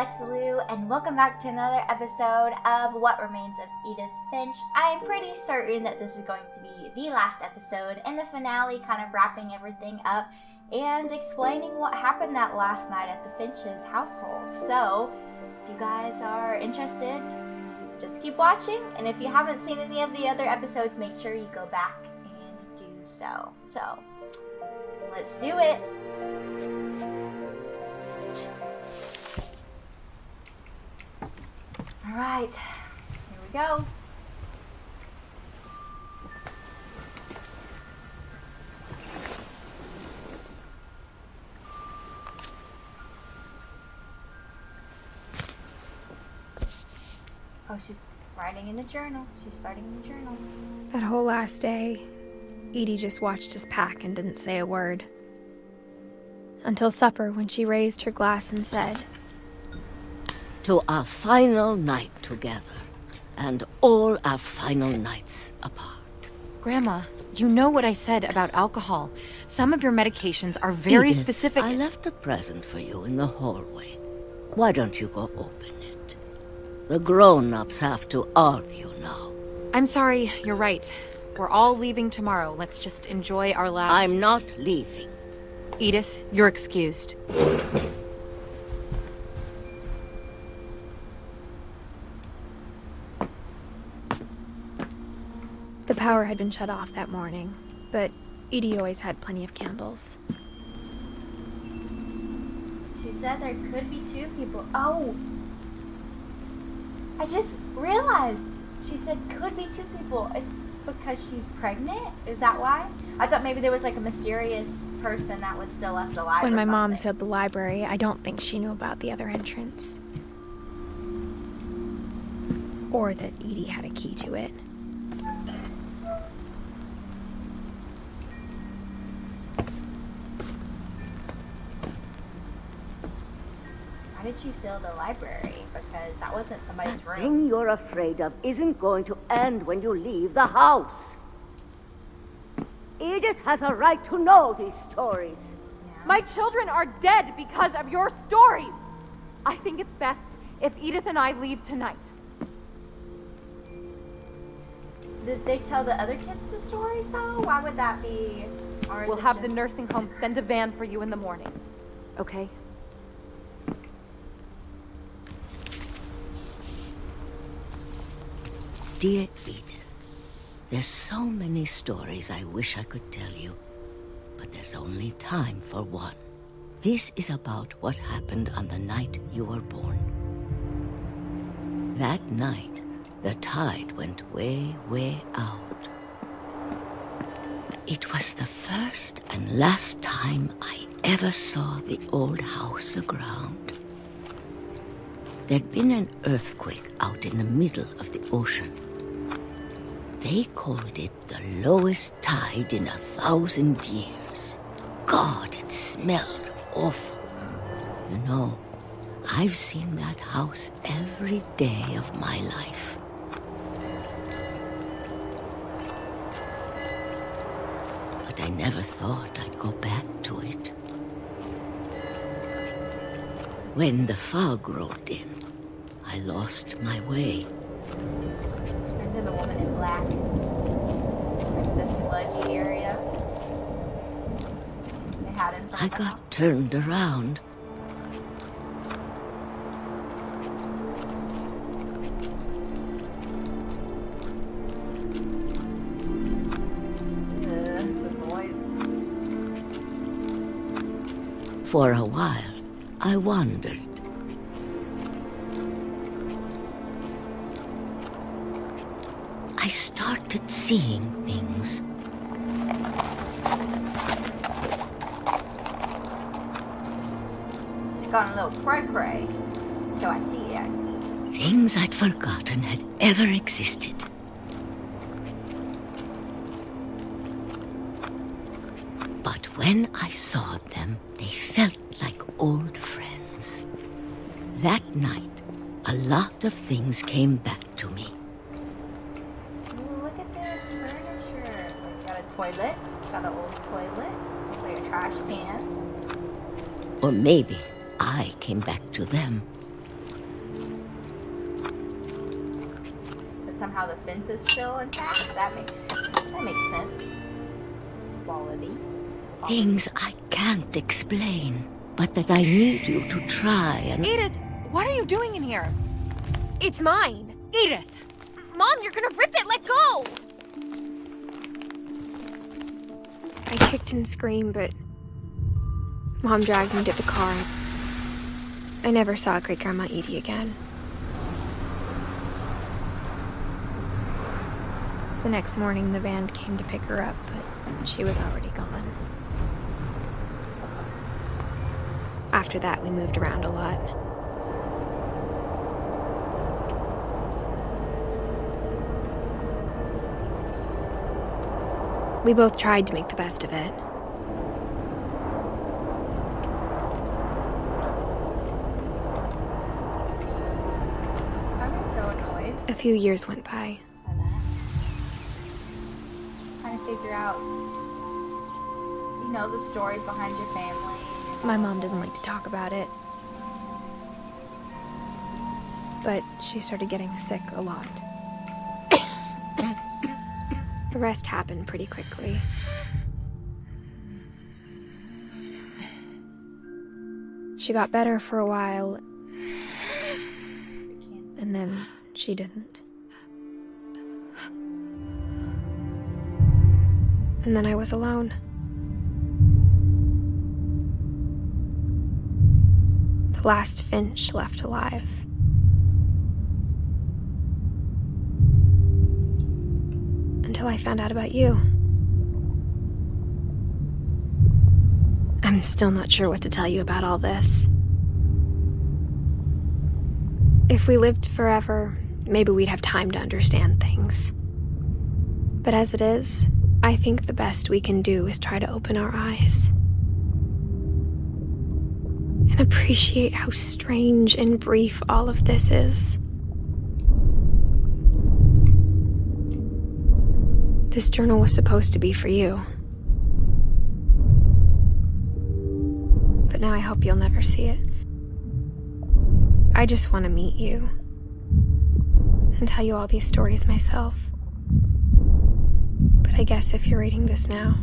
Lexxalou, and welcome back to another episode of What Remains of Edith Finch. I am pretty certain that this is going to be the last episode and the finale, kind of wrapping everything up and explaining what happened that last night at the Finch's household. So, if you guys are interested, just keep watching, and if you haven't seen any of the other episodes, make sure you go back and do so. So, let's do it! Alright, here we go. Oh, she's writing in the journal. She's starting in the journal. That whole last day, Edie just watched us pack and didn't say a word. Until supper, when she raised her glass and said, "To our final night together, and all our final nights apart." Grandma, you know what I said about alcohol. Some of your medications are very Edith, specific. I left a present for you in the hallway. Why don't you go open it? The grown-ups have to argue now. I'm sorry, you're right. We're all leaving tomorrow. Let's just enjoy our last... I'm not leaving. Edith, you're excused. the power had been shut off that morning, but Edie always had plenty of candles. She said there could be two people. Oh! I just realized she said could be two people. It's because she's pregnant? Is that why? I thought maybe there was like a mysterious person that was still left alive. When my mom something. said the library, I don't think she knew about the other entrance. Or that Edie had a key to it. Why did she seal the library? Because that wasn't somebody's The room. thing you're afraid of isn't going to end when you leave the house. Edith has a right to know these stories. Yeah. My children are dead because of your stories. I think it's best if Edith and I leave tonight. Did they tell the other kids the stories though? Why would that be? Or is We'll it have the just- nursing home send a van for you in the morning. Okay? Dear Edith, there's so many stories I wish I could tell you, but there's only time for one. This is about what happened on the night you were born. That night, the tide went way, way out. It was the first and last time I ever saw the old house aground. There'd been an earthquake out in the middle of the ocean. They called it the lowest tide in 1,000 years. God, it smelled awful. You know, I've seen that house every day of my life. But I never thought I'd go back to it. When the fog rolled in, I lost my way. Into the woman in black. The sludgy area. They had in front I of the got house. turned around. The noise. For a while, I wandered. I started seeing things. She's gone a little cray-cray. So I see. Things I'd forgotten had ever existed. But when I saw them, they felt like old friends. That night, a lot of things came back to me. Ooh, look at this furniture. Like, got a toilet. Got an old toilet. Looks like a trash can. Or maybe I came back to them. somehow the fence is still intact. That makes sense. Quality. Things I can't explain, but that I need you to try and... Edith, what are you doing in here? It's mine. Edith! Mom, you're gonna rip it! Let go! I kicked and screamed, but Mom dragged me to the car. I never saw Great-Grandma Edie again. The next morning, the band came to pick her up, but she was already gone. After that, we moved around a lot. We both tried to make the best of it. I'm so annoyed A few years went by. by that. Trying to figure out, the stories behind your family. My mom didn't like to talk about it. But she started getting sick a lot. The rest happened pretty quickly. She got better for a while, and then she didn't. And then I was alone. The last Finch left alive. Until I found out about you. I'm still not sure what to tell you about all this. If we lived forever, maybe we'd have time to understand things. But as it is, I think the best we can do is try to open our eyes. And appreciate how strange and brief all of this is. This journal was supposed to be for you. But now I hope you'll never see it. I just want to meet you and tell you all these stories myself. But I guess if you're reading this now,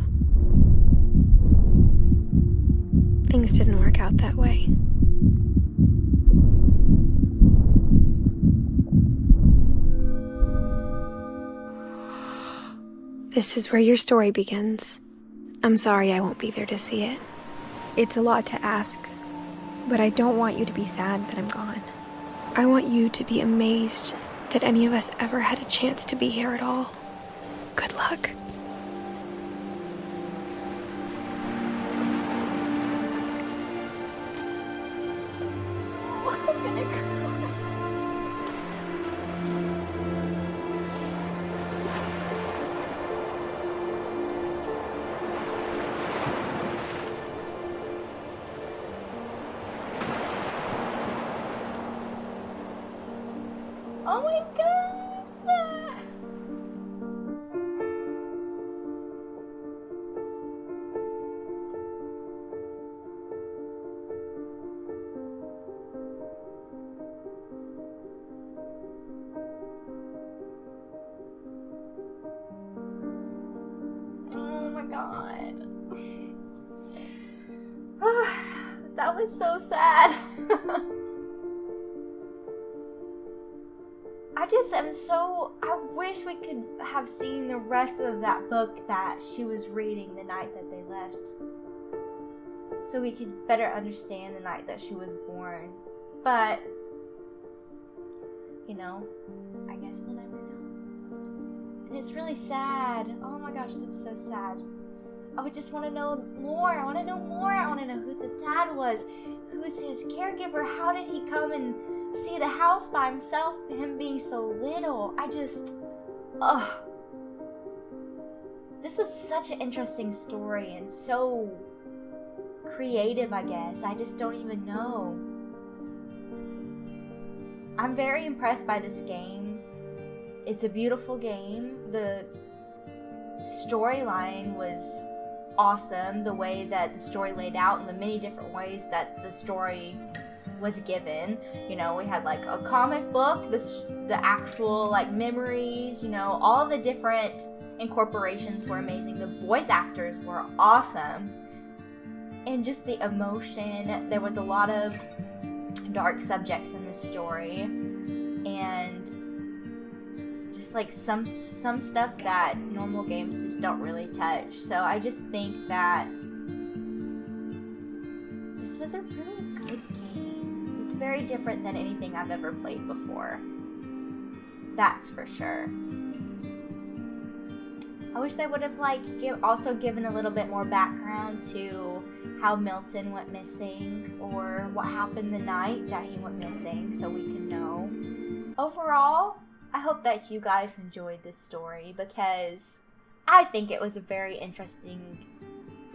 things didn't work out that way. This is where your story begins. I'm sorry I won't be there to see it. It's a lot to ask, but I don't want you to be sad that I'm gone. I want you to be amazed that any of us ever had a chance to be here at all. Good luck. I'm gonna cry. Oh my god! Oh my god. That was so sad. I wish we could have seen the rest of that book that she was reading the night that they left. So we could better understand the night that she was born. But, I guess we'll never know. And it's really sad. Oh my gosh, that's so sad. I would just want to know more. I want to know more. I want to know who the dad was. Who's his caregiver? How did he come and see the house by himself, him being so little? This was such an interesting story and so creative, I guess. I just don't even know. I'm very impressed by this game. It's a beautiful game. The storyline was awesome. The way that the story laid out and the many different ways that the story was given. You know, we had like a comic book, the actual like memories, you know, all the different incorporations were amazing. The voice actors were awesome. And just the emotion, there was a lot of dark subjects in this story. And just like some stuff that normal games just don't really touch. So I just think that this was a really good game. It's very different than anything I've ever played before. That's for sure. I wish they would have like also given a little bit more background to how Milton went missing, or what happened the night that he went missing, so we can know. Overall, I hope that you guys enjoyed this story, because I think it was a very interesting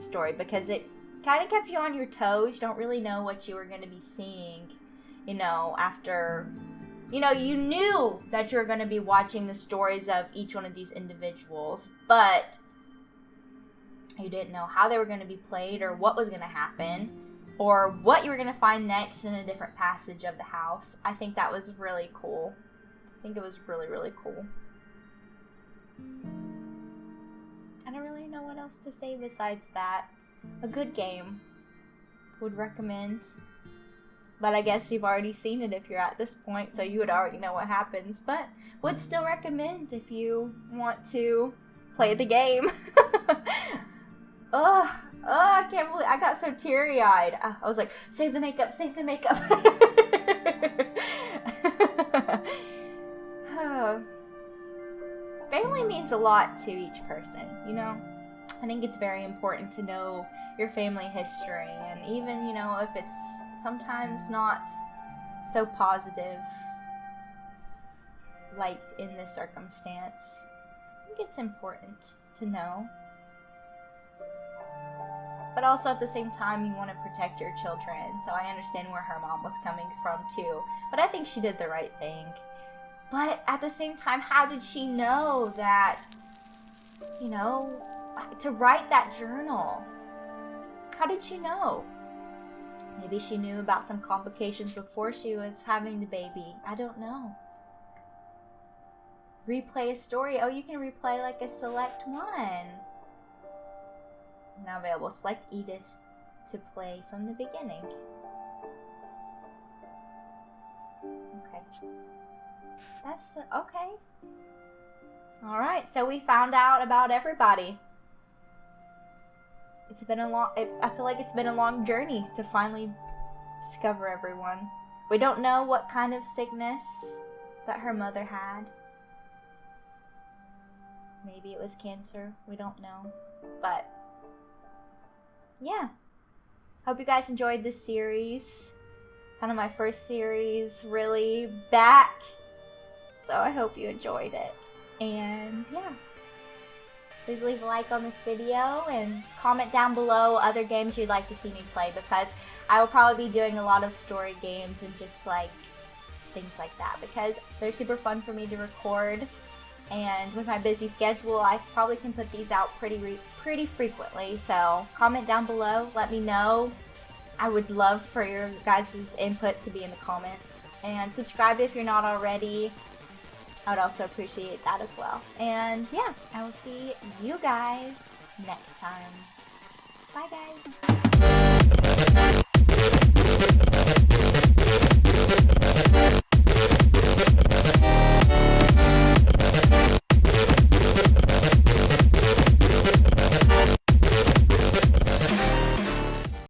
story, because it kind of kept you on your toes. You don't really know what you were going to be seeing, you know, after, you know, you knew that you were going to be watching the stories of each one of these individuals, but you didn't know how they were going to be played, or what was going to happen, or what you were going to find next in a different passage of the house. I think that was really cool. I think it was really, really cool. I don't really know what else to say besides that. A good game. Would recommend. But I guess you've already seen it if you're at this point, so you would already know what happens. But would still recommend if you want to play the game. I can't believe I got so teary-eyed. I was like, save the makeup, save the makeup. Family means a lot to each person, you know? I think it's very important to know your family history, and even, you know, if it's sometimes not so positive, like in this circumstance, I think it's important to know. But also at the same time, you want to protect your children, so I understand where her mom was coming from too. But I think she did the right thing. But at the same time, how did she know that, you know, to write that journal? How did she know? Maybe she knew about some complications before she was having the baby. I don't know. Replay a story. Oh, you can replay like a select one. Now available. Select Edith to play from the beginning. Okay. That's okay. Alright, so we found out about everybody. It's been a long, I feel like it's been a long journey to finally discover everyone. We don't know what kind of sickness that her mother had. Maybe it was cancer. We don't know. But yeah. Hope you guys enjoyed this series. Kind of my first series really back. So I hope you enjoyed it. And yeah. Please leave a like on this video and comment down below other games you'd like to see me play, because I will probably be doing a lot of story games and just like things like that, because they're super fun for me to record. And with my busy schedule, I probably can put these out pretty frequently. So comment down below, let me know. I would love for your guys' input to be in the comments. And subscribe if you're not already. I would also appreciate that as well. And yeah, I will see you guys next time. Bye guys.